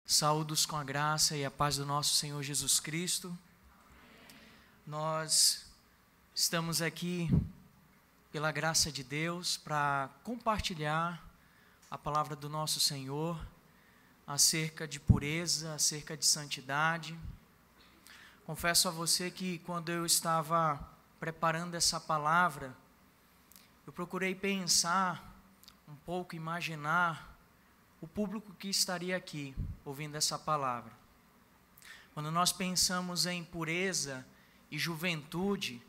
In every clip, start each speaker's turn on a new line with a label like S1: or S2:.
S1: Saúdos com a graça e a paz do nosso Senhor Jesus Cristo. Nós estamos aqui pela graça de Deus para compartilhar a palavra do nosso Senhor acerca de pureza, acerca de santidade. Confesso a você que quando eu estava preparando essa palavra, eu procurei pensar um pouco, imaginar o público que estaria aqui ouvindo essa palavra. Quando nós pensamos em pureza e juventude,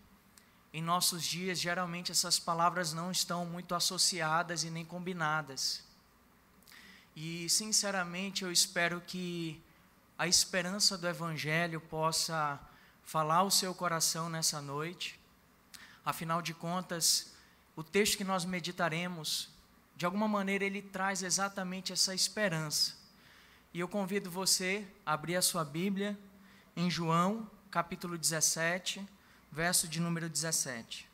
S1: em nossos dias, geralmente essas palavras não estão muito associadas e nem combinadas. E, sinceramente, eu espero que a esperança do Evangelho possa falar ao seu coração nessa noite. Afinal de contas, o texto que nós meditaremos, de alguma maneira, ele traz exatamente essa esperança. E eu convido você a abrir a sua Bíblia em João, capítulo 17, verso de número 17.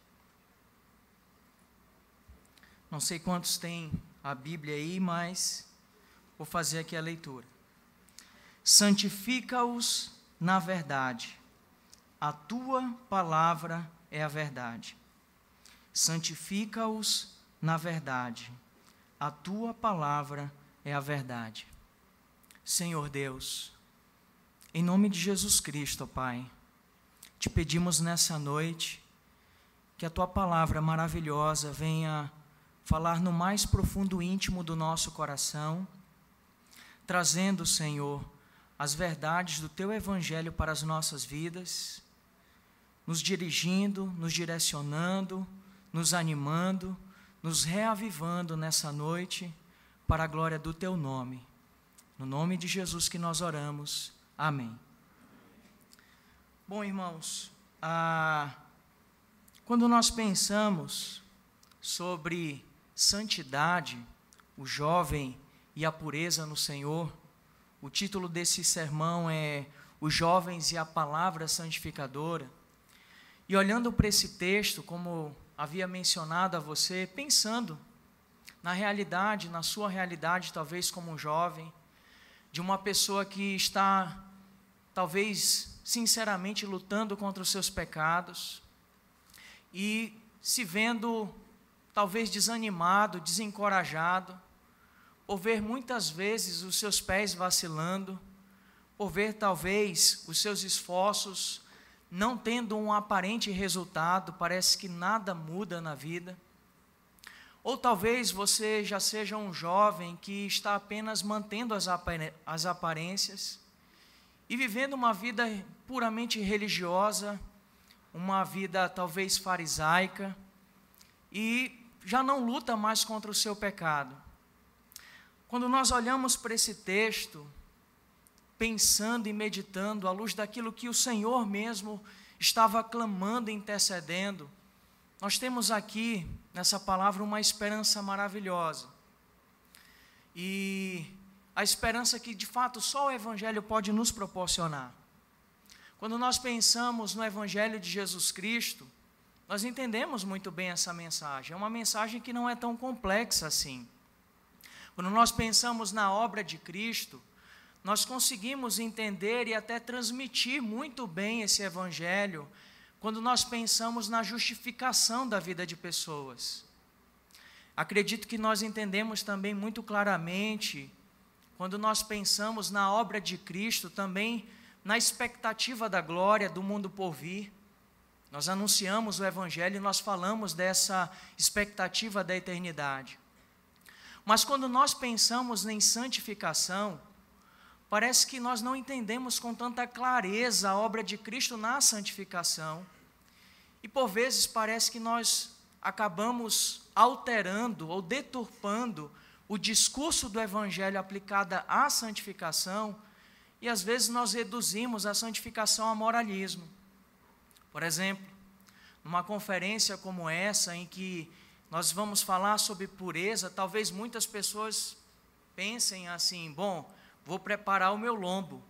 S1: Não sei quantos têm a Bíblia aí, mas vou fazer aqui a leitura. Santifica-os na verdade, a tua palavra é a verdade. Santifica-os na verdade, a tua palavra é a verdade. Senhor Deus, em nome de Jesus Cristo, Pai, te pedimos nessa noite que a tua palavra maravilhosa venha falar no mais profundo íntimo do nosso coração, trazendo, Senhor, as verdades do teu evangelho para as nossas vidas, nos dirigindo, nos direcionando, nos animando, nos reavivando nessa noite para a glória do teu nome. No nome de Jesus que nós oramos. Amém. Bom, irmãos, quando nós pensamos sobre santidade, o jovem e a pureza no Senhor, o título desse sermão é Os Jovens e a Palavra Santificadora. E olhando para esse texto, como havia mencionado a você, pensando na realidade, na sua realidade, talvez como um jovem, de uma pessoa que está, talvez, sinceramente lutando contra os seus pecados e se vendo, talvez, desanimado, desencorajado, por ver muitas vezes os seus pés vacilando, por ver, talvez, os seus esforços não tendo um aparente resultado, parece que nada muda na vida. Ou talvez você já seja um jovem que está apenas mantendo as aparências e vivendo uma vida puramente religiosa, uma vida talvez farisaica, e já não luta mais contra o seu pecado. Quando nós olhamos para esse texto, pensando e meditando à luz daquilo que o Senhor mesmo estava clamando e intercedendo, nós temos aqui, nessa palavra, uma esperança maravilhosa. E a esperança que, de fato, só o Evangelho pode nos proporcionar. Quando nós pensamos no Evangelho de Jesus Cristo, nós entendemos muito bem essa mensagem. É uma mensagem que não é tão complexa assim. Quando nós pensamos na obra de Cristo, nós conseguimos entender e até transmitir muito bem esse Evangelho quando nós pensamos na justificação da vida de pessoas. Acredito que nós entendemos também muito claramente quando nós pensamos na obra de Cristo, também na expectativa da glória do mundo por vir. Nós anunciamos o Evangelho e nós falamos dessa expectativa da eternidade. Mas quando nós pensamos em santificação, parece que nós não entendemos com tanta clareza a obra de Cristo na santificação. E por vezes parece que nós acabamos alterando ou deturpando o discurso do Evangelho aplicado à santificação, e às vezes nós reduzimos a santificação a moralismo. Por exemplo, numa conferência como essa, em que nós vamos falar sobre pureza, talvez muitas pessoas pensem assim: bom, vou preparar o meu lombo,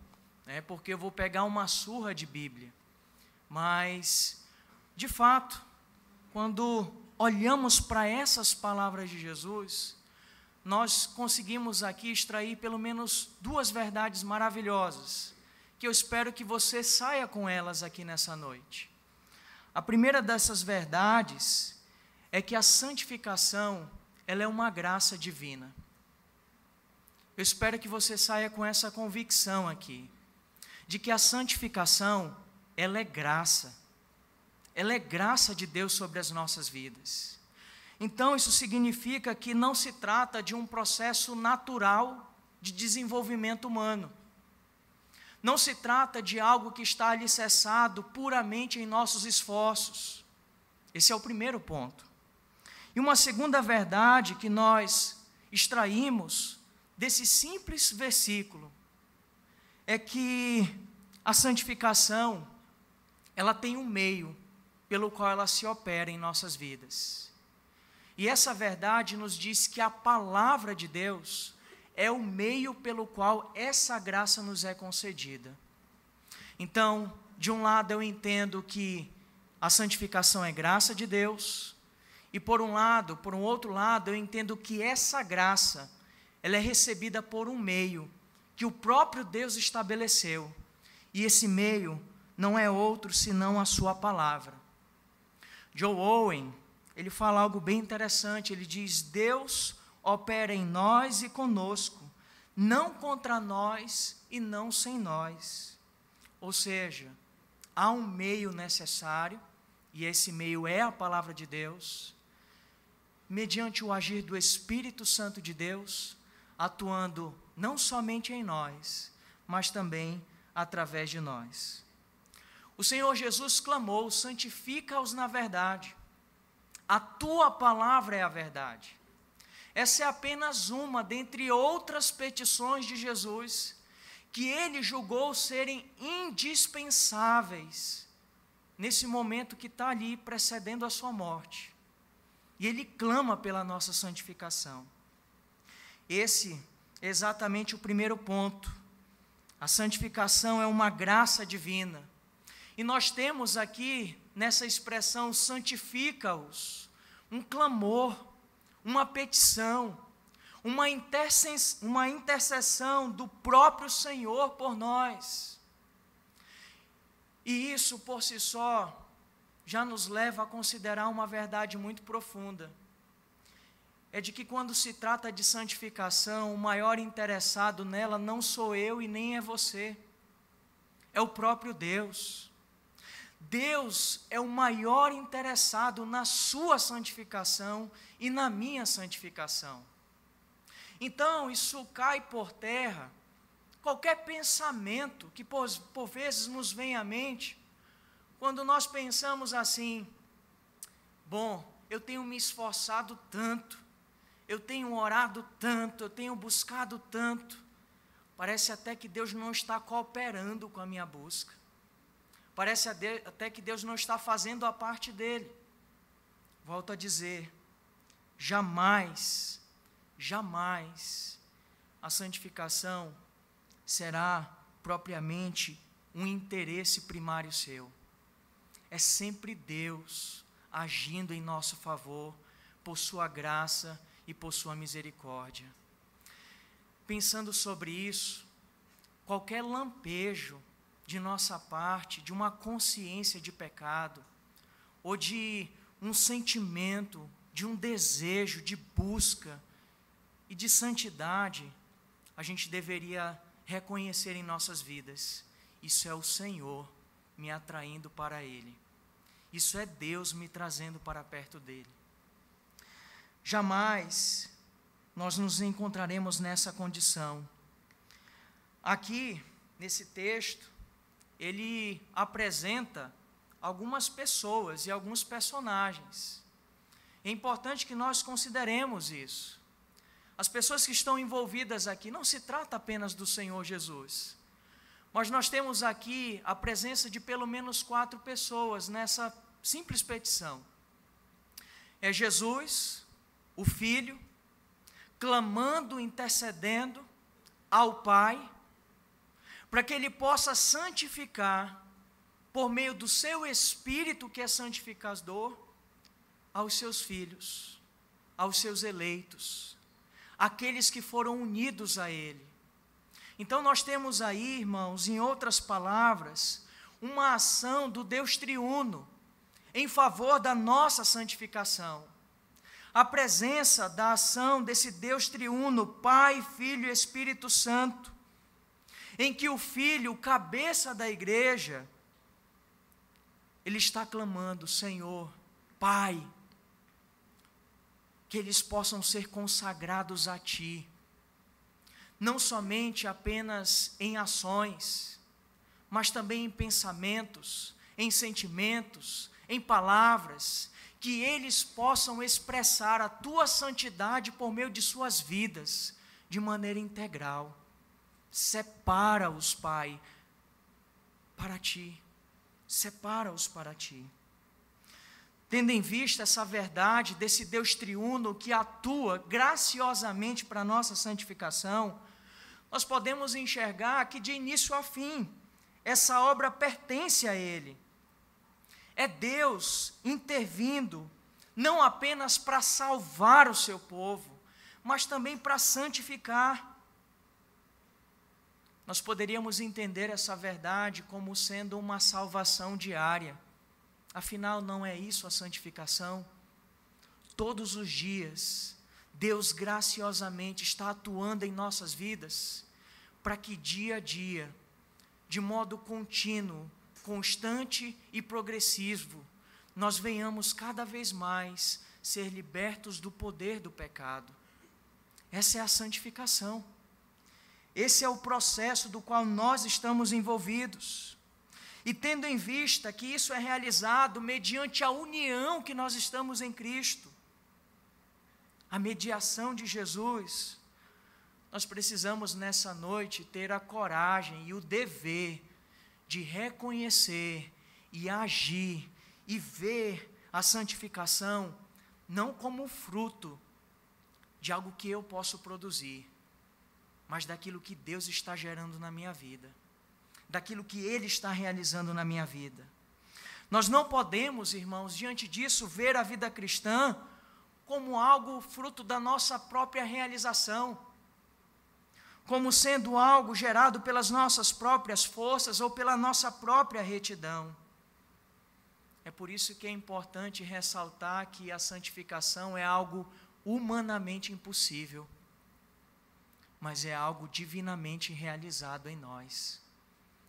S1: porque eu vou pegar uma surra de Bíblia. Mas, de fato, quando olhamos para essas palavras de Jesus, nós conseguimos aqui extrair pelo menos duas verdades maravilhosas, que eu espero que você saia com elas aqui nessa noite. A primeira dessas verdades é que a santificação, ela é uma graça divina. Eu espero que você saia com essa convicção aqui, de que a santificação, ela é graça. Ela é graça de Deus sobre as nossas vidas. Então, isso significa que não se trata de um processo natural de desenvolvimento humano. Não se trata de algo que está alicerçado puramente em nossos esforços. Esse é o primeiro ponto. E uma segunda verdade que nós extraímos desse simples versículo é que a santificação, ela tem um meio pelo qual ela se opera em nossas vidas. E essa verdade nos diz que a palavra de Deus é o meio pelo qual essa graça nos é concedida. Então, de um lado eu entendo que a santificação é graça de Deus, e por um outro lado, eu entendo que essa graça, ela é recebida por um meio que o próprio Deus estabeleceu, e esse meio não é outro senão a sua palavra. Joe Owen, ele fala algo bem interessante, ele diz: Deus opera em nós e conosco, não contra nós e não sem nós. Ou seja, há um meio necessário, e esse meio é a palavra de Deus, mediante o agir do Espírito Santo de Deus, atuando não somente em nós, mas também através de nós. O Senhor Jesus clamou: santifica-os na verdade. A tua palavra é a verdade. Essa é apenas uma dentre outras petições de Jesus, que ele julgou serem indispensáveis nesse momento que está ali precedendo a sua morte. E ele clama pela nossa santificação. Esse é exatamente o primeiro ponto. A santificação é uma graça divina. E nós temos aqui, nessa expressão, santifica-os, um clamor, uma petição, uma intercessão do próprio Senhor por nós. E isso, por si só, já nos leva a considerar uma verdade muito profunda. É de que quando se trata de santificação, o maior interessado nela não sou eu e nem é você, é o próprio Deus. Deus é o maior interessado na sua santificação e na minha santificação. Então, isso cai por terra qualquer pensamento que por vezes nos vem à mente, quando nós pensamos assim: bom, eu tenho me esforçado tanto, eu tenho orado tanto, eu tenho buscado tanto, parece até que Deus não está cooperando com a minha busca. Parece até que Deus não está fazendo a parte dele. Volto a dizer, jamais a santificação será propriamente um interesse primário seu. É sempre Deus agindo em nosso favor, por sua graça e por sua misericórdia. Pensando sobre isso, qualquer lampejo de nossa parte, de uma consciência de pecado, ou de um sentimento, de um desejo de busca e de santidade, a gente deveria reconhecer em nossas vidas: isso é o Senhor me atraindo para Ele, isso é Deus me trazendo para perto dEle. Jamais nós nos encontraremos nessa condição. Aqui, nesse texto, ele apresenta algumas pessoas e alguns personagens. É importante que nós consideremos isso. As pessoas que estão envolvidas aqui, não se trata apenas do Senhor Jesus, mas nós temos aqui a presença de pelo menos 4 pessoas nessa simples petição. É Jesus, o Filho, clamando, intercedendo ao Pai, para que Ele possa santificar, por meio do seu Espírito, que é santificador, aos seus filhos, aos seus eleitos, aqueles que foram unidos a Ele. Então nós temos aí, irmãos, em outras palavras, uma ação do Deus triuno em favor da nossa santificação. A presença da ação desse Deus triuno, Pai, Filho e Espírito Santo, em que o Filho, o cabeça da igreja, ele está clamando: Senhor, Pai, que eles possam ser consagrados a Ti, não somente apenas em ações, mas também em pensamentos, em sentimentos, em palavras, que eles possam expressar a Tua santidade por meio de suas vidas, de maneira integral. Separa-os, Pai, para Ti. Separa-os para Ti. Tendo em vista essa verdade desse Deus triuno que atua graciosamente para a nossa santificação, nós podemos enxergar que de início a fim, essa obra pertence a Ele. É Deus intervindo, não apenas para salvar o seu povo, mas também para santificar. Nós poderíamos entender essa verdade como sendo uma salvação diária. Afinal, não é isso a santificação? Todos os dias, Deus graciosamente está atuando em nossas vidas, para que dia a dia, de modo contínuo, constante e progressivo, nós venhamos cada vez mais ser libertos do poder do pecado. Essa é a santificação. Esse é o processo do qual nós estamos envolvidos. E tendo em vista que isso é realizado mediante a união que nós estamos em Cristo, a mediação de Jesus, nós precisamos nessa noite ter a coragem e o dever de reconhecer e agir e ver a santificação não como fruto de algo que eu posso produzir, mas daquilo que Deus está gerando na minha vida, daquilo que Ele está realizando na minha vida. Nós não podemos, irmãos, diante disso, ver a vida cristã como algo fruto da nossa própria realização, como sendo algo gerado pelas nossas próprias forças ou pela nossa própria retidão. É por isso que é importante ressaltar que a santificação é algo humanamente impossível, mas é algo divinamente realizado em nós.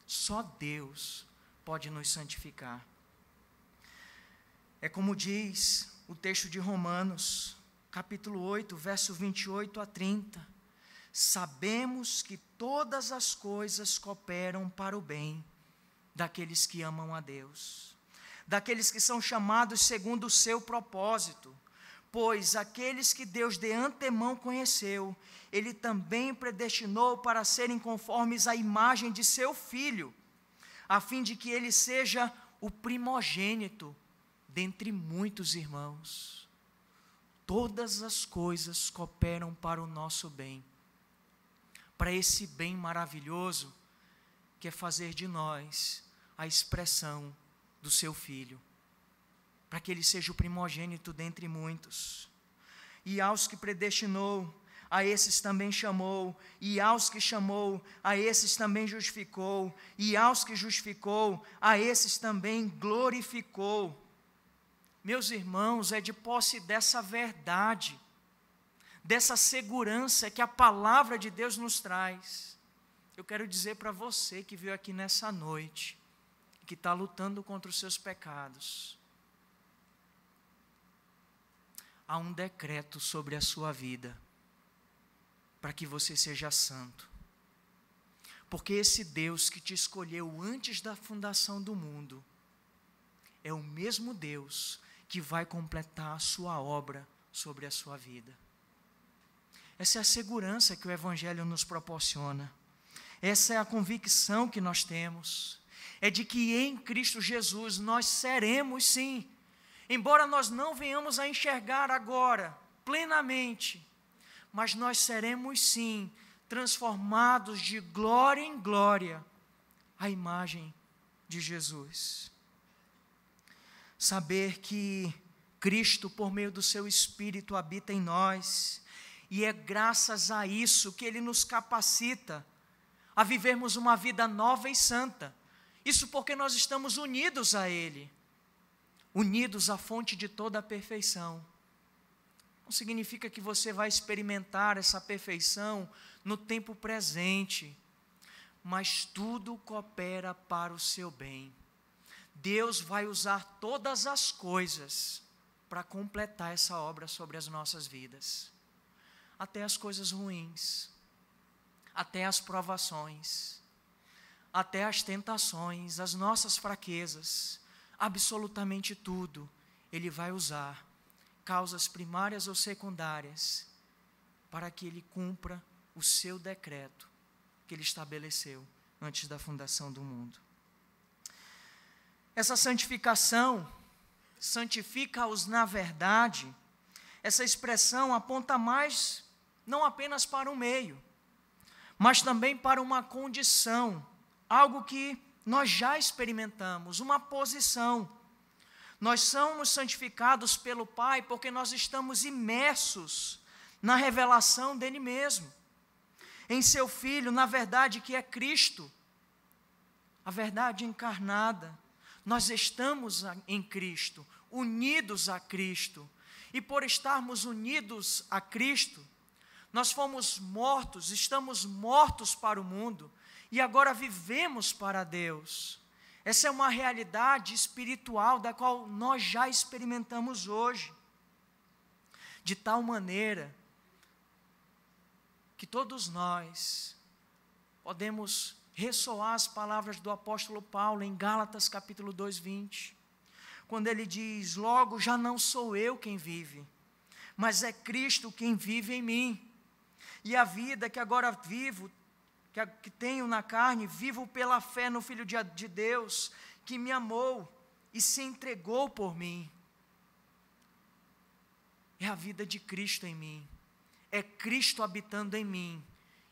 S1: Só Deus pode nos santificar. É como diz o texto de Romanos, capítulo 8, verso 28 a 30. Sabemos que todas as coisas cooperam para o bem daqueles que amam a Deus, daqueles que são chamados segundo o seu propósito. Pois aqueles que Deus de antemão conheceu, Ele também predestinou para serem conformes à imagem de seu Filho, a fim de que Ele seja o primogênito dentre muitos irmãos. Todas as coisas cooperam para o nosso bem, para esse bem maravilhoso, que é fazer de nós a expressão do seu Filho, para que Ele seja o primogênito dentre muitos. E aos que predestinou, a esses também chamou, e aos que chamou, a esses também justificou, e aos que justificou, a esses também glorificou. Meus irmãos, é de posse dessa verdade, dessa segurança que a palavra de Deus nos traz. Eu quero dizer para você que veio aqui nessa noite, que está lutando contra os seus pecados, há um decreto sobre a sua vida, para que você seja santo. Porque esse Deus que te escolheu antes da fundação do mundo, é o mesmo Deus que vai completar a sua obra sobre a sua vida. Essa é a segurança que o Evangelho nos proporciona. Essa é a convicção que nós temos. É de que em Cristo Jesus nós seremos sim, embora nós não venhamos a enxergar agora, plenamente, mas nós seremos sim, transformados de glória em glória, à imagem de Jesus. Saber que Cristo, por meio do seu Espírito, habita em nós, E é graças a isso que Ele nos capacita a vivermos uma vida nova e santa. Isso porque nós estamos unidos a Ele, unidos à fonte de toda a perfeição. Não significa que você vai experimentar essa perfeição no tempo presente, mas tudo coopera para o seu bem. Deus vai usar todas as coisas para completar essa obra sobre as nossas vidas. Até as coisas ruins, até as provações, até as tentações, as nossas fraquezas, absolutamente tudo Ele vai usar, causas primárias ou secundárias, para que Ele cumpra o seu decreto que Ele estabeleceu antes da fundação do mundo. Essa santificação, santifica-os na verdade, essa expressão aponta mais, não apenas para um meio, mas também para uma condição, algo que nós já experimentamos, uma posição. Nós somos santificados pelo Pai porque nós estamos imersos na revelação dEle mesmo, em seu Filho, na verdade que é Cristo, a verdade encarnada. Nós estamos em Cristo, unidos a Cristo, e por estarmos unidos a Cristo, nós fomos mortos, estamos mortos para o mundo, e agora vivemos para Deus. Essa é uma realidade espiritual da qual nós já experimentamos hoje, de tal maneira que todos nós podemos ressoar as palavras do apóstolo Paulo em Gálatas capítulo 2, 20, quando ele diz: logo já não sou eu quem vive, mas é Cristo quem vive em mim, e a vida que agora vivo, que tenho na carne, vivo pela fé no Filho de Deus, que me amou e se entregou por mim. É a vida de Cristo em mim, é Cristo habitando em mim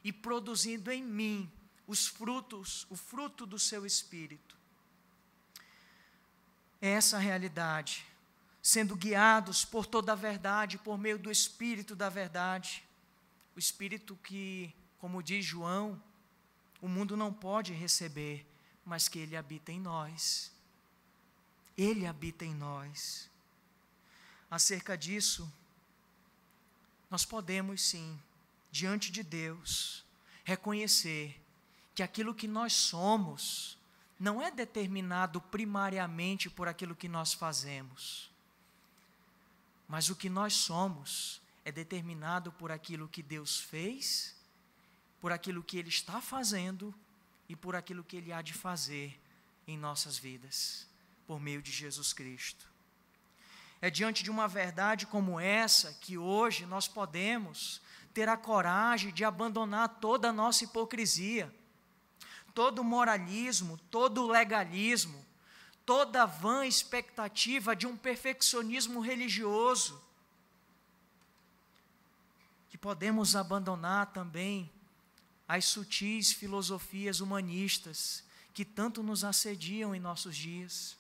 S1: e produzindo em mim os frutos, o fruto do seu Espírito. É essa a realidade, sendo guiados por toda a verdade, por meio do Espírito da verdade, o Espírito que, como diz João, o mundo não pode receber, mas que Ele habita em nós. Ele habita em nós. Acerca disso, nós podemos sim, diante de Deus, reconhecer que aquilo que nós somos não é determinado primariamente por aquilo que nós fazemos, mas o que nós somos é determinado por aquilo que Deus fez, por aquilo que Ele está fazendo e por aquilo que Ele há de fazer em nossas vidas, por meio de Jesus Cristo. É diante de uma verdade como essa que hoje nós podemos ter a coragem de abandonar toda a nossa hipocrisia, todo o moralismo, todo o legalismo, toda a vã expectativa de um perfeccionismo religioso, que podemos abandonar também as sutis filosofias humanistas que tanto nos assediam em nossos dias.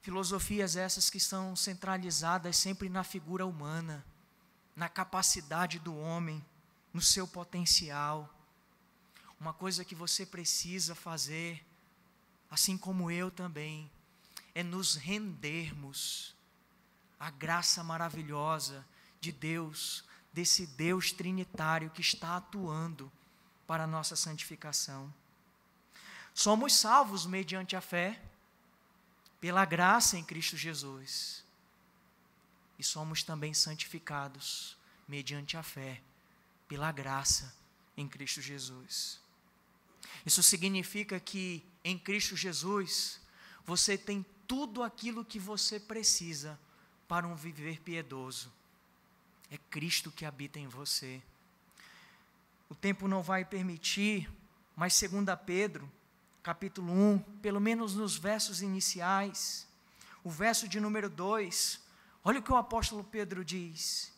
S1: Filosofias essas que são centralizadas sempre na figura humana, na capacidade do homem, no seu potencial. Uma coisa que você precisa fazer, assim como eu também, é nos rendermos à graça maravilhosa de Deus, desse Deus trinitário que está atuando para a nossa santificação. Somos salvos mediante a fé, pela graça em Cristo Jesus, e somos também santificados mediante a fé, pela graça em Cristo Jesus. Isso significa que em Cristo Jesus você tem tudo aquilo que você precisa para um viver piedoso. É Cristo que habita em você. O tempo não vai permitir, mas 2 Pedro, capítulo 1, pelo menos nos versos iniciais, o verso de número 2, olha o que o apóstolo Pedro diz: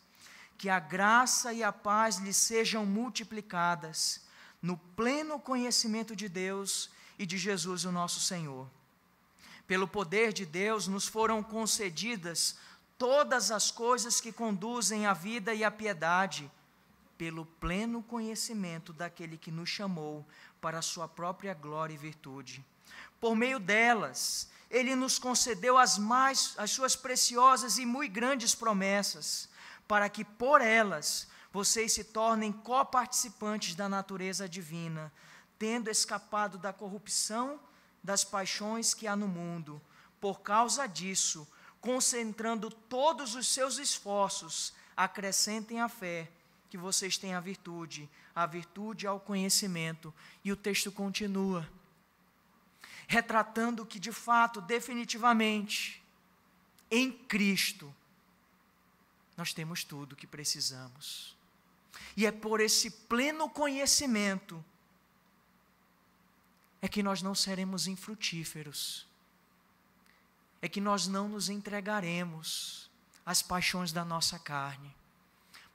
S1: que a graça e a paz lhe sejam multiplicadas no pleno conhecimento de Deus e de Jesus o nosso Senhor. Pelo poder de Deus nos foram concedidas todas as coisas que conduzem à vida e à piedade, pelo pleno conhecimento daquele que nos chamou para a sua própria glória e virtude. Por meio delas, Ele nos concedeu as suas preciosas e muito grandes promessas, para que por elas vocês se tornem coparticipantes da natureza divina, tendo escapado da corrupção das paixões que há no mundo. Por causa disso, concentrando todos os seus esforços, acrescentem a fé, que vocês têm a virtude ao conhecimento. E o texto continua, retratando que de fato, definitivamente, em Cristo, nós temos tudo o que precisamos. E é por esse pleno conhecimento é que nós não seremos infrutíferos, é que nós não nos entregaremos às paixões da nossa carne,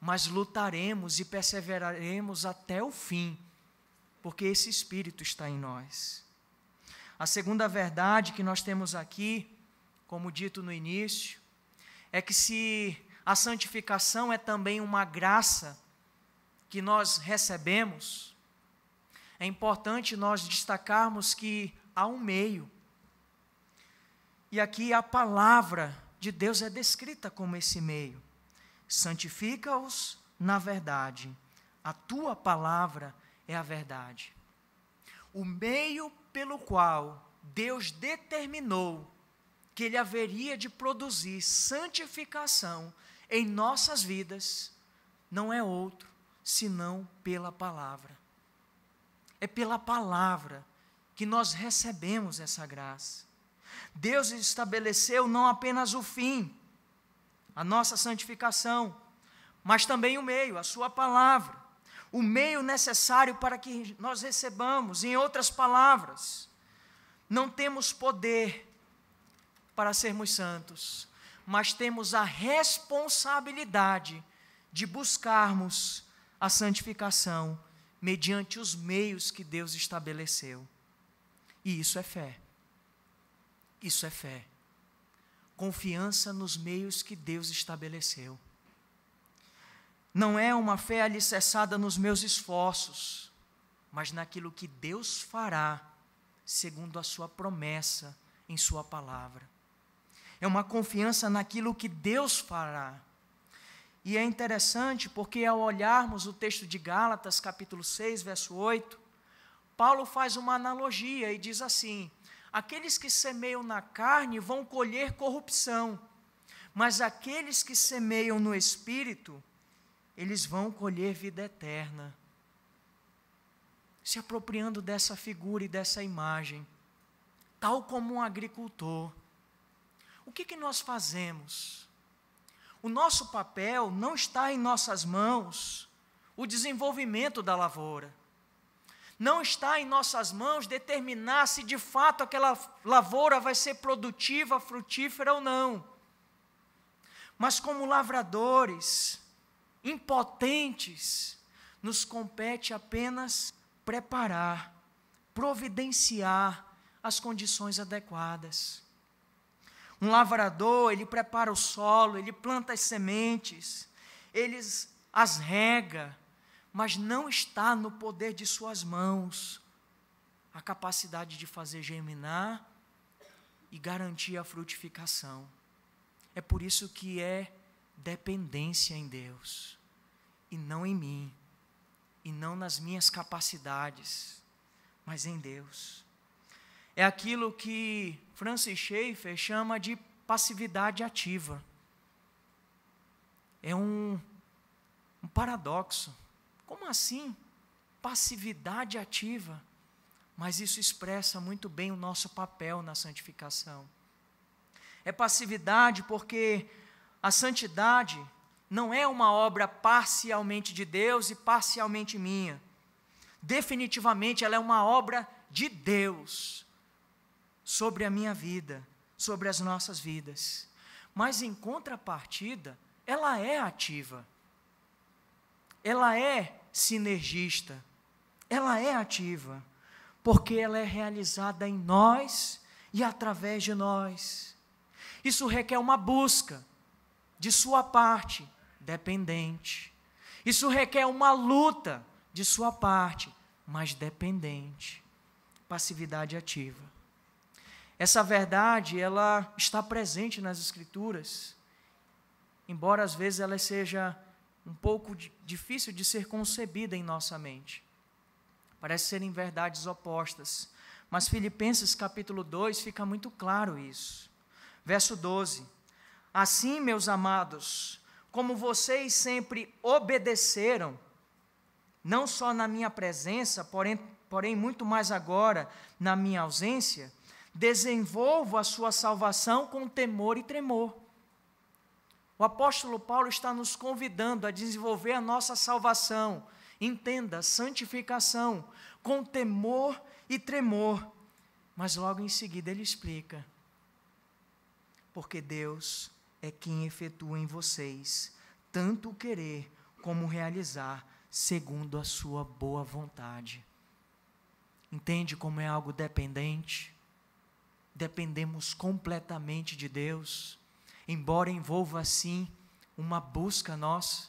S1: mas lutaremos e perseveraremos até o fim, porque esse Espírito está em nós. A segunda verdade que nós temos aqui, como dito no início, é que se a santificação é também uma graça que nós recebemos, é importante nós destacarmos que há um meio. E aqui a palavra de Deus é descrita como esse meio. Santifica-os na verdade. A tua palavra é a verdade. O meio pelo qual Deus determinou que Ele haveria de produzir santificação em nossas vidas, não é outro, senão pela palavra. É pela palavra que nós recebemos essa graça. Deus estabeleceu não apenas o fim, a nossa santificação, mas também o meio, a sua palavra. O meio necessário para que nós recebamos. Em outras palavras, não temos poder para sermos santos, mas temos a responsabilidade de buscarmos a santificação mediante os meios que Deus estabeleceu. E isso é fé. Isso é fé. Confiança nos meios que Deus estabeleceu. Não é uma fé alicerçada nos meus esforços, mas naquilo que Deus fará, segundo a sua promessa em sua palavra. É uma confiança naquilo que Deus fará. E é interessante porque ao olharmos o texto de Gálatas, capítulo 6, verso 8, Paulo faz uma analogia e diz assim: aqueles que semeiam na carne vão colher corrupção, mas aqueles que semeiam no Espírito, eles vão colher vida eterna. Se apropriando dessa figura e dessa imagem, tal como um agricultor, o que nós fazemos? O nosso papel não está em nossas mãos, o desenvolvimento da lavoura. Não está em nossas mãos determinar se de fato aquela lavoura vai ser produtiva, frutífera ou não. Mas como lavradores, impotentes, nos compete apenas preparar, providenciar as condições adequadas. Um lavrador, ele prepara o solo, ele planta as sementes, ele as rega, mas não está no poder de suas mãos a capacidade de fazer germinar e garantir a frutificação. É por isso que é dependência em Deus, e não em mim, e não nas minhas capacidades, mas em Deus. É aquilo que Francis Schaeffer chama de passividade ativa. É um paradoxo. Como assim? Passividade ativa. Mas isso expressa muito bem o nosso papel na santificação. É passividade porque a santidade não é uma obra parcialmente de Deus e parcialmente minha. Definitivamente ela é uma obra de Deus sobre a minha vida, sobre as nossas vidas. Mas em contrapartida, ela é ativa. Ela é sinergista. Ela é ativa, porque ela é realizada em nós e através de nós. Isso requer uma busca. de sua parte, dependente. Isso requer uma luta de sua parte, mas dependente. Passividade ativa. Essa verdade, ela está presente nas Escrituras, embora às vezes ela seja um pouco difícil de ser concebida em nossa mente. Parece serem verdades opostas, mas Filipenses capítulo 2 fica muito claro isso. Verso 12: assim, meus amados, como vocês sempre obedeceram, não só na minha presença, porém muito mais agora na minha ausência, desenvolvo a sua salvação com temor e tremor. O apóstolo Paulo está nos convidando a desenvolver a nossa salvação, entenda, santificação, com temor e tremor. Mas logo em seguida ele explica: porque Deus é quem efetua em vocês tanto o querer como o realizar, segundo a sua boa vontade. Entende como é algo dependente? Dependemos completamente de Deus, embora envolva assim uma busca nossa.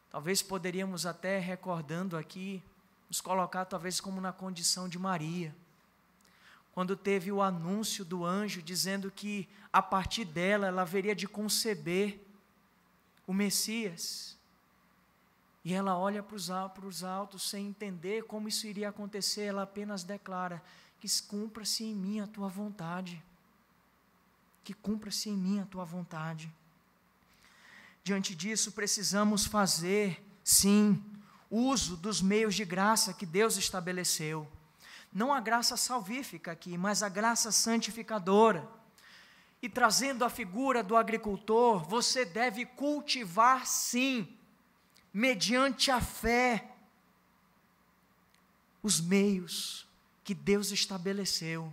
S1: Talvez poderíamos até, recordando aqui, nos colocar talvez como na condição de Maria, quando teve o anúncio do anjo dizendo que a partir dela ela haveria de conceber o Messias, e ela olha para os altos sem entender como isso iria acontecer. Ela apenas declara: que cumpra-se em mim a tua vontade, que cumpra-se em mim a tua vontade. Diante disso, precisamos fazer, sim, uso dos meios de graça que Deus estabeleceu. Não a graça salvífica aqui, mas a graça santificadora. E trazendo a figura do agricultor, você deve cultivar, sim, mediante a fé, os meios que Deus estabeleceu,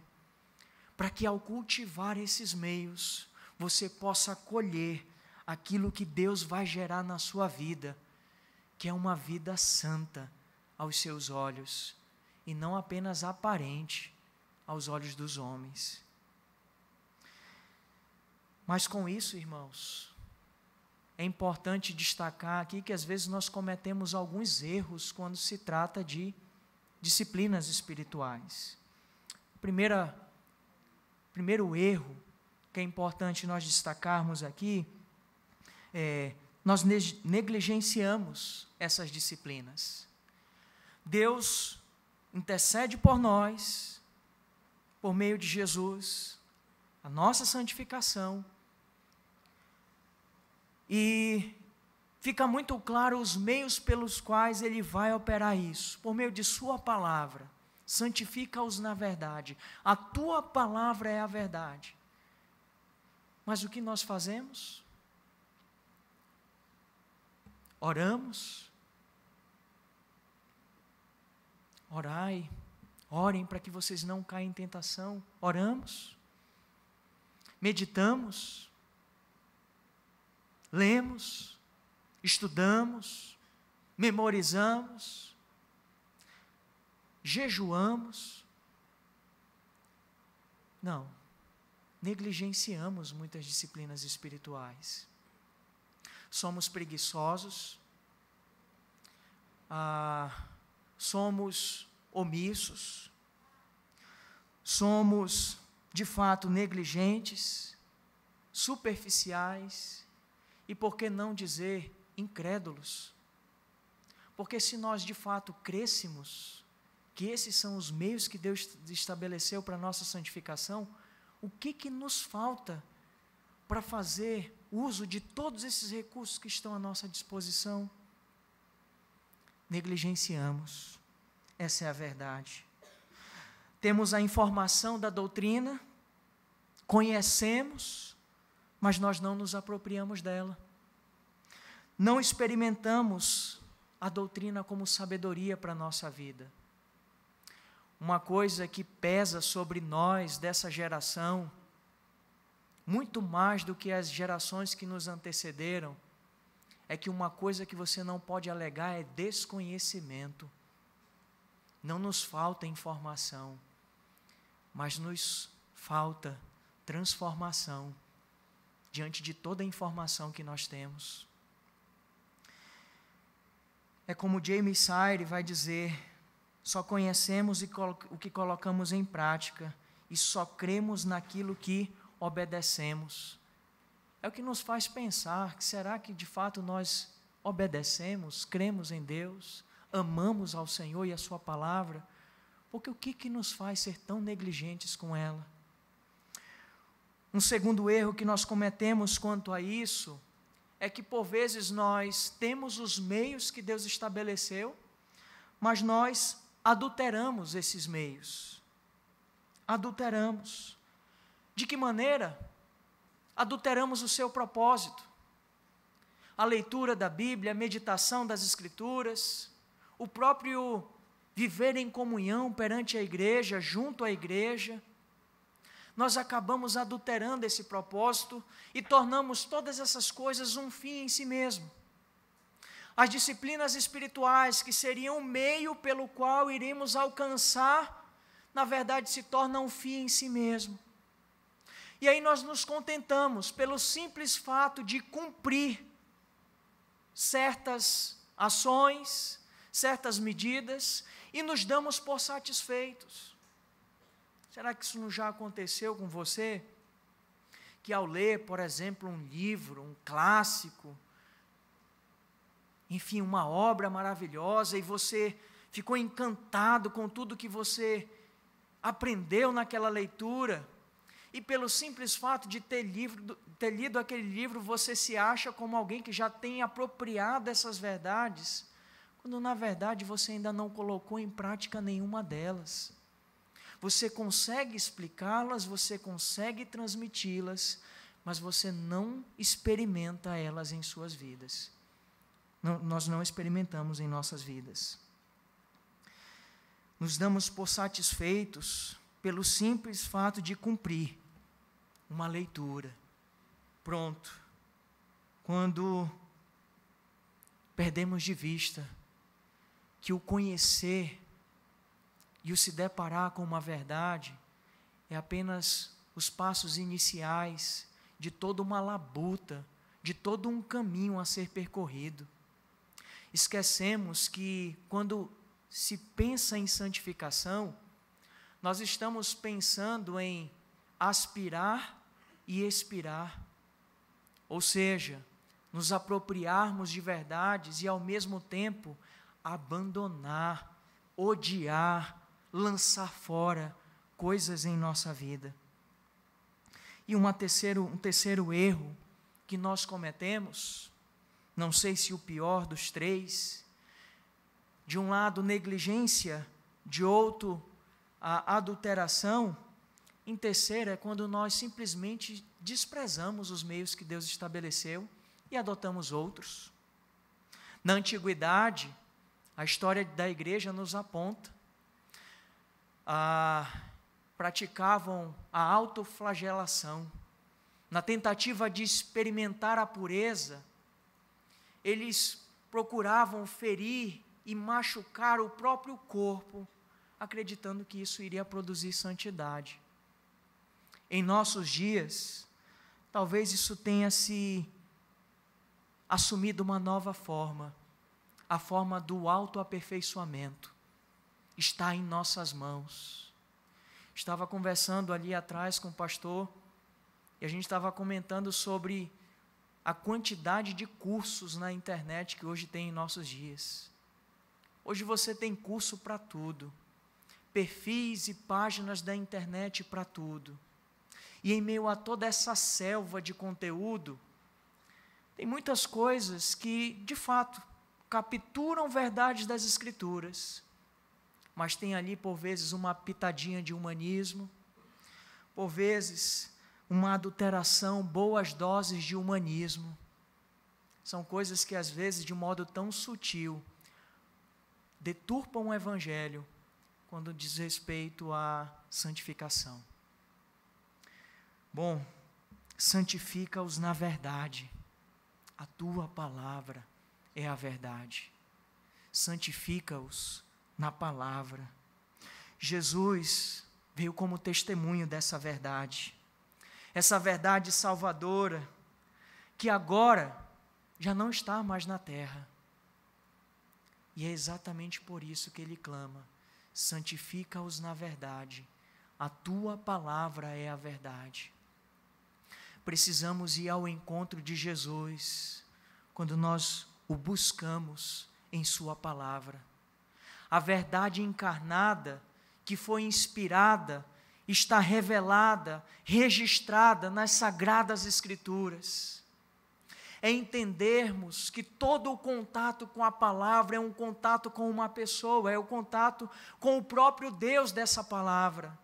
S1: para que ao cultivar esses meios, você possa colher aquilo que Deus vai gerar na sua vida, que é uma vida santa aos seus olhos, e não apenas aparente aos olhos dos homens. Mas com isso, irmãos, é importante destacar aqui que às vezes nós cometemos alguns erros quando se trata de disciplinas espirituais. Primeiro erro que é importante nós destacarmos aqui é: nós negligenciamos essas disciplinas. Deus intercede por nós, por meio de Jesus, a nossa santificação, e fica muito claro os meios pelos quais Ele vai operar isso, por meio de sua palavra. Santifica-os na verdade, a tua palavra é a verdade. Mas o que nós fazemos? Oramos, orem para que vocês não caiam em tentação. Oramos, meditamos, lemos, estudamos, memorizamos, jejuamos. Não, negligenciamos muitas disciplinas espirituais. Somos preguiçosos, somos omissos, somos, de fato, negligentes, superficiais e, por que não dizer, incrédulos. Porque se nós, de fato, crêssemos que esses são os meios que Deus estabeleceu para a nossa santificação, o que nos falta para fazer uso de todos esses recursos que estão à nossa disposição? Negligenciamos, essa é a verdade. Temos a informação da doutrina, conhecemos, mas nós não nos apropriamos dela. Não experimentamos a doutrina como sabedoria para a nossa vida. Uma coisa que pesa sobre nós dessa geração, muito mais do que as gerações que nos antecederam, é que uma coisa que você não pode alegar é desconhecimento. Não nos falta informação, mas nos falta transformação. diante de toda a informação que nós temos. É como James Sire vai dizer: só conhecemos o que colocamos em prática e só cremos naquilo que obedecemos. É o que nos faz pensar que será que de fato nós obedecemos, cremos em Deus, amamos ao Senhor e a sua palavra? Porque o que nos faz ser tão negligentes com ela? Um segundo erro que nós cometemos quanto a isso é que por vezes nós temos os meios que Deus estabeleceu, mas nós adulteramos esses meios. Adulteramos. De que maneira? Adulteramos o seu propósito. A leitura da Bíblia, a meditação das Escrituras, o próprio viver em comunhão perante a igreja, junto à igreja, nós acabamos adulterando esse propósito e tornamos todas essas coisas um fim em si mesmo. As disciplinas espirituais, que seriam o meio pelo qual iremos alcançar, na verdade se tornam um fim em si mesmo. E aí nós nos contentamos pelo simples fato de cumprir certas ações, certas medidas, e nos damos por satisfeitos. Será que isso não já aconteceu com você? Que ao ler, por exemplo, um livro, um clássico, enfim, uma obra maravilhosa, e você ficou encantado com tudo que você aprendeu naquela leitura, e pelo simples fato de ter lido aquele livro, você se acha como alguém que já tem apropriado essas verdades, quando na verdade você ainda não colocou em prática nenhuma delas. Você consegue explicá-las, você consegue transmiti-las, mas você não experimenta elas em suas vidas. Nós não experimentamos em nossas vidas. Nos damos por satisfeitos pelo simples fato de cumprir uma leitura. Pronto. Quando perdemos de vista que o conhecer e o se deparar com uma verdade é apenas os passos iniciais de toda uma labuta, de todo um caminho a ser percorrido. Esquecemos que quando se pensa em santificação, nós estamos pensando em aspirar e expirar, ou seja, nos apropriarmos de verdades e ao mesmo tempo abandonar, odiar, lançar fora coisas em nossa vida. E um terceiro erro que nós cometemos, não sei se o pior dos três, de um lado negligência, de outro a adulteração, em terceiro é quando nós simplesmente desprezamos os meios que Deus estabeleceu e adotamos outros. Na antiguidade, a história da igreja nos aponta, praticavam a autoflagelação. Na tentativa de experimentar a pureza, eles procuravam ferir e machucar o próprio corpo, acreditando que isso iria produzir santidade. Em nossos dias, talvez isso tenha se assumido uma nova forma, a forma do autoaperfeiçoamento. Está em nossas mãos. Estava conversando ali atrás com o pastor, e a gente estava comentando sobre a quantidade de cursos na internet que hoje tem em nossos dias. Hoje você tem curso para tudo, perfis e páginas da internet para tudo. E em meio a toda essa selva de conteúdo, tem muitas coisas que, de fato, capturam verdades das Escrituras, mas tem ali, por vezes, uma pitadinha de humanismo, por vezes, uma adulteração, boas doses de humanismo. São coisas que, às vezes, de modo tão sutil, deturpam o Evangelho quando diz respeito à santificação. Bom, santifica-os na verdade. A tua palavra é a verdade. Santifica-os na palavra. Jesus veio como testemunho dessa verdade. Essa verdade salvadora que agora já não está mais na terra. E é exatamente por isso que ele clama: santifica-os na verdade, a tua palavra é a verdade. Precisamos ir ao encontro de Jesus quando nós o buscamos em sua palavra. A verdade encarnada, que foi inspirada, está revelada, registrada nas Sagradas Escrituras. É entendermos que todo o contato com a palavra é um contato com uma pessoa, é o contato com o próprio Deus dessa palavra.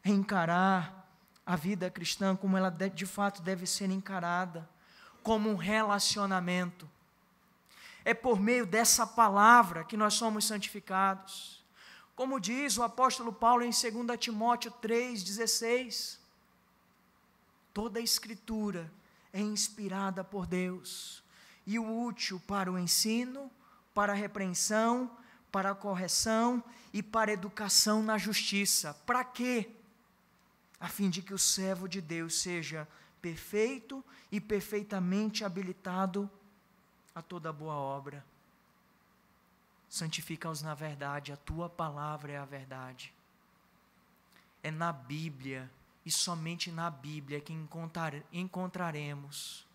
S1: É encarar a vida cristã como ela de fato deve ser encarada, como um relacionamento. É por meio dessa palavra que nós somos santificados. Como diz o apóstolo Paulo em 2 Timóteo 3,16, toda a Escritura é inspirada por Deus e útil para o ensino, para a repreensão, para a correção e para a educação na justiça. Para quê? A fim de que o servo de Deus seja perfeito e perfeitamente habilitado a toda boa obra. Santifica-os na verdade, a tua palavra é a verdade. É na Bíblia, e somente na Bíblia, que encontraremos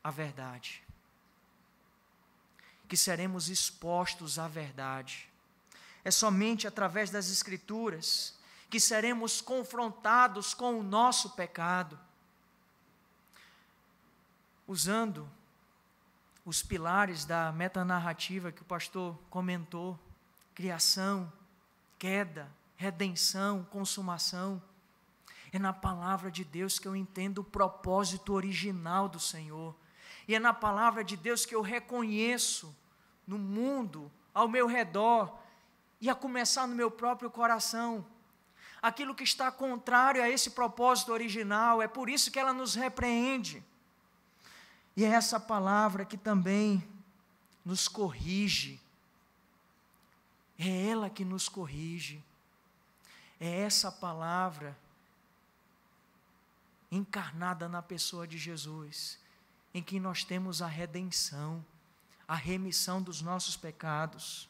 S1: a verdade. Que seremos expostos à verdade. É somente através das Escrituras que seremos confrontados com o nosso pecado. Usando os pilares da metanarrativa que o pastor comentou: criação, queda, redenção, consumação. É na palavra de Deus que eu entendo o propósito original do Senhor. E é na palavra de Deus que eu reconheço no mundo, ao meu redor, e a começar no meu próprio coração, aquilo que está contrário a esse propósito original. É por isso que ela nos repreende. E é essa palavra que também nos corrige. É ela que nos corrige. É essa palavra encarnada na pessoa de Jesus, em que nós temos a redenção, a remissão dos nossos pecados.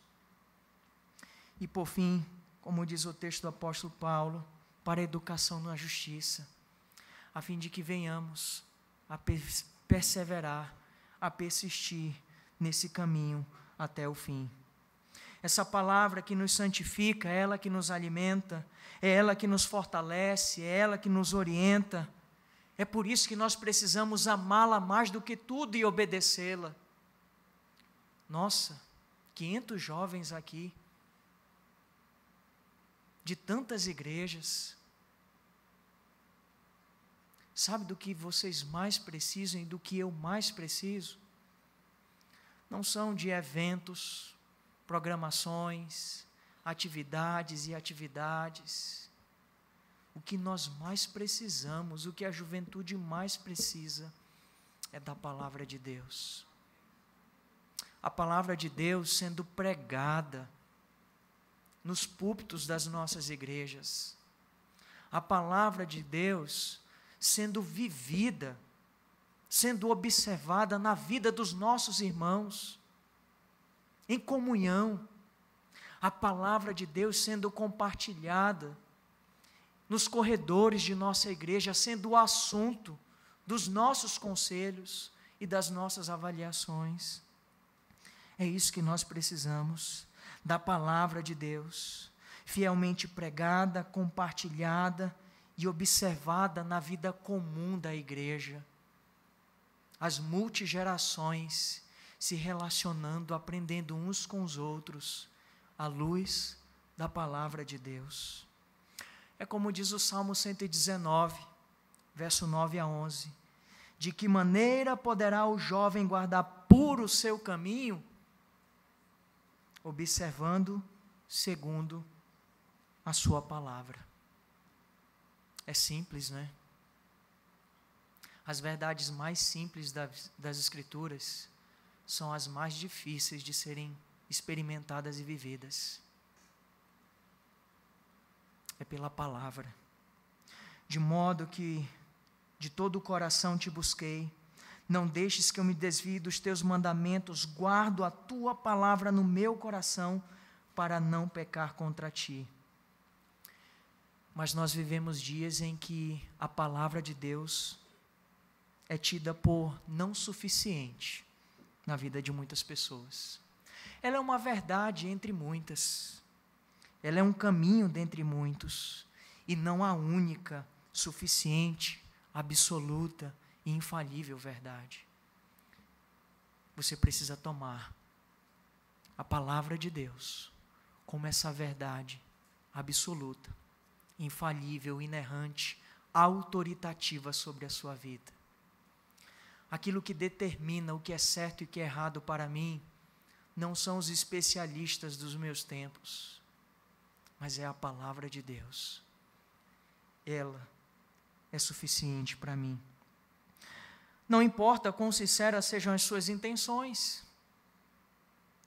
S1: E por fim, como diz o texto do apóstolo Paulo, para a educação na justiça, a fim de que venhamos a perseverar, a persistir nesse caminho até o fim. Essa palavra que nos santifica, é ela que nos alimenta, é ela que nos fortalece, é ela que nos orienta. É por isso que nós precisamos amá-la mais do que tudo e obedecê-la. Nossa, 500 jovens aqui, de tantas igrejas. Sabe do que vocês mais precisam e do que eu mais preciso? Não são de eventos, programações, atividades e atividades. O que nós mais precisamos, o que a juventude mais precisa, é da palavra de Deus. A palavra de Deus sendo pregada nos púlpitos das nossas igrejas. A palavra de Deus sendo vivida, sendo observada na vida dos nossos irmãos, em comunhão. A palavra de Deus sendo compartilhada nos corredores de nossa igreja, sendo o assunto dos nossos conselhos e das nossas avaliações. É isso que nós precisamos, da palavra de Deus, fielmente pregada, compartilhada e observada na vida comum da igreja. As multigerações se relacionando, aprendendo uns com os outros, à luz da palavra de Deus. É como diz o Salmo 119, verso 9 a 11. De que maneira poderá o jovem guardar puro o seu caminho? Observando segundo a sua palavra. É simples, né? As verdades mais simples das Escrituras são as mais difíceis de serem experimentadas e vividas. É pela palavra. De modo que, De todo o coração te busquei. Não deixes que eu me desvie dos teus mandamentos. Guardo a tua palavra no meu coração para não pecar contra ti. Mas nós vivemos dias em que a palavra de Deus é tida por não suficiente na vida de muitas pessoas. Ela é uma verdade entre muitas. Ela é um caminho dentre muitos. E não a única, suficiente, absoluta e infalível verdade. Você precisa tomar a palavra de Deus como essa verdade absoluta, infalível, inerrante, autoritativa sobre a sua vida. Aquilo que determina o que é certo e o que é errado para mim não são os especialistas dos meus tempos, mas é a palavra de Deus. Ela é suficiente para mim. Não importa quão sinceras sejam as suas intenções,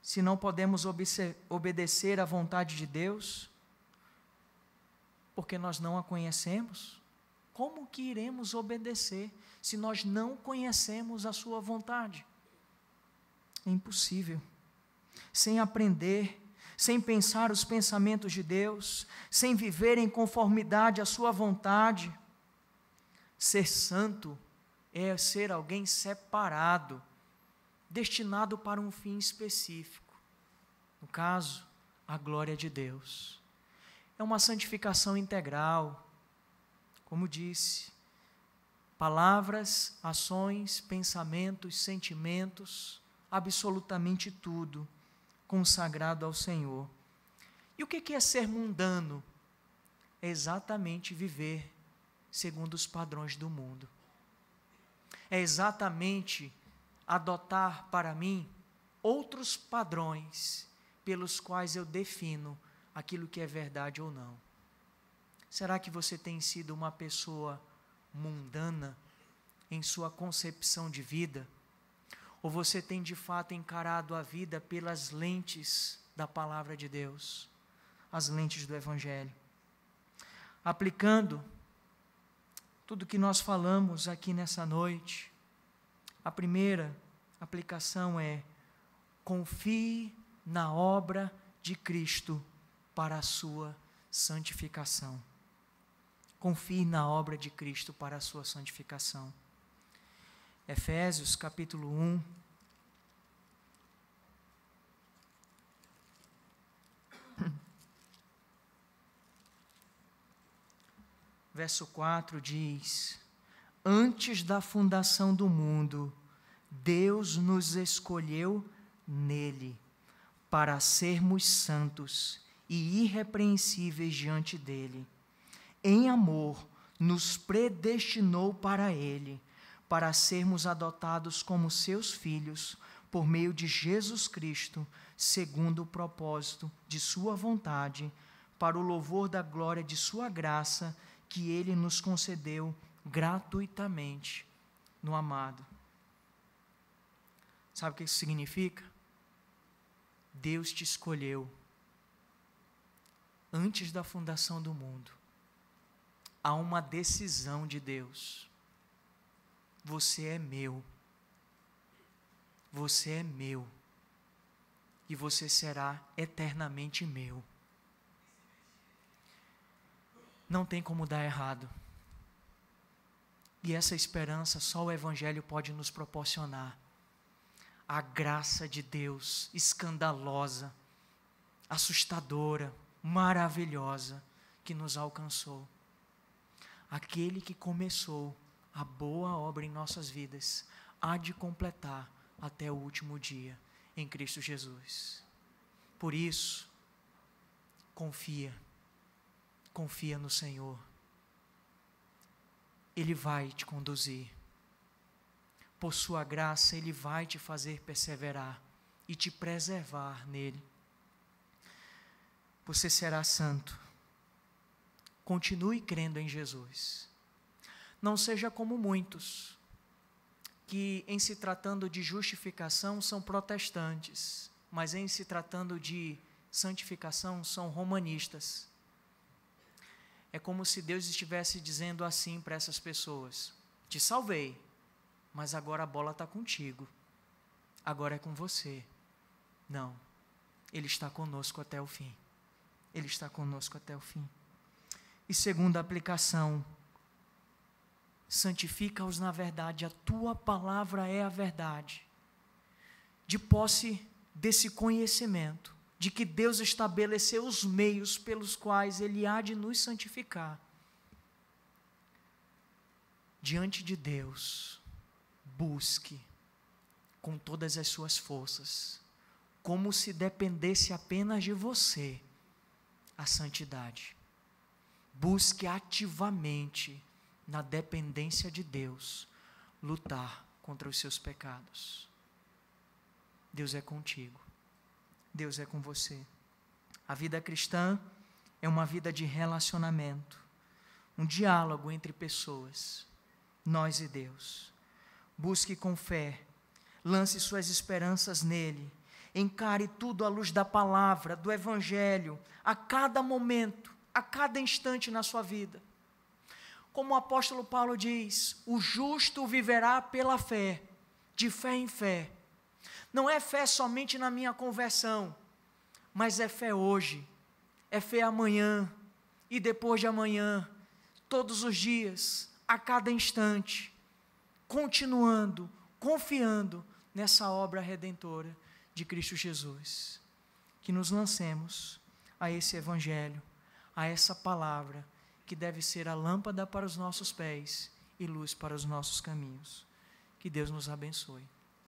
S1: se não podemos obedecer à vontade de Deus, porque nós não a conhecemos, como que iremos obedecer se nós não conhecemos a sua vontade? É impossível. Sem aprender, sem pensar os pensamentos de Deus, sem viver em conformidade à sua vontade. Ser santo é ser alguém separado, destinado para um fim específico. No caso, a glória de Deus. É uma santificação integral, como disse, palavras, ações, pensamentos, sentimentos, absolutamente tudo consagrado ao Senhor. E o que é ser mundano? É exatamente viver segundo os padrões do mundo. É exatamente adotar para mim outros padrões pelos quais eu defino aquilo que é verdade ou não. Será que você tem sido uma pessoa mundana em sua concepção de vida? Ou você tem de fato encarado a vida pelas lentes da palavra de Deus, as lentes do Evangelho? Aplicando tudo que nós falamos aqui nessa noite, a primeira aplicação é: confie na obra de Cristo para a sua santificação. Confie na obra de Cristo para a sua santificação. Efésios capítulo 1. Verso 4 diz: antes da fundação do mundo, Deus nos escolheu nele, para sermos santos e irrepreensíveis diante dele. Em amor, nos predestinou para ele, para sermos adotados como seus filhos, por meio de Jesus Cristo, segundo o propósito de sua vontade, para o louvor da glória de sua graça, que ele nos concedeu gratuitamente no amado. Sabe o que isso significa? Deus te escolheu antes da fundação do mundo. Há uma decisão de Deus. Você é meu. Você é meu. E você será eternamente meu. Não tem como dar errado. E essa esperança só o Evangelho pode nos proporcionar. A graça de Deus, escandalosa, assustadora, maravilhosa, que nos alcançou. Aquele que começou a boa obra em nossas vidas, há de completar até o último dia, em Cristo Jesus. Por isso, confia no Senhor. Ele vai te conduzir. Por sua graça, Ele vai te fazer perseverar e te preservar nele. Você será santo. Continue crendo em Jesus. Não seja como muitos, que em se tratando de justificação são protestantes, mas em se tratando de santificação são romanistas. É como se Deus estivesse dizendo assim para essas pessoas: te salvei, mas agora a bola está contigo, agora é com você. Não, Ele está conosco até o fim. Ele está conosco até o fim. E segunda aplicação, santifica-os na verdade, a tua palavra é a verdade. De posse desse conhecimento, de que Deus estabeleceu os meios pelos quais Ele há de nos santificar. Diante de Deus, busque com todas as suas forças, como se dependesse apenas de você, a santidade. Busque ativamente, na dependência de Deus, lutar contra os seus pecados. Deus é contigo. Deus é com você. A vida cristã é uma vida de relacionamento, um diálogo entre pessoas, nós e Deus. Busque com fé, lance suas esperanças nele, encare tudo à luz da palavra, do evangelho, a cada momento, a cada instante na sua vida. Como o apóstolo Paulo diz, o justo viverá pela fé, de fé em fé. Não é fé somente na minha conversão, mas é fé hoje, é fé amanhã e depois de amanhã, todos os dias, a cada instante, continuando, confiando nessa obra redentora de Cristo Jesus. Que nos lancemos a esse evangelho, a essa palavra, que deve ser a lâmpada para os nossos pés e luz para os nossos caminhos. Que Deus nos abençoe.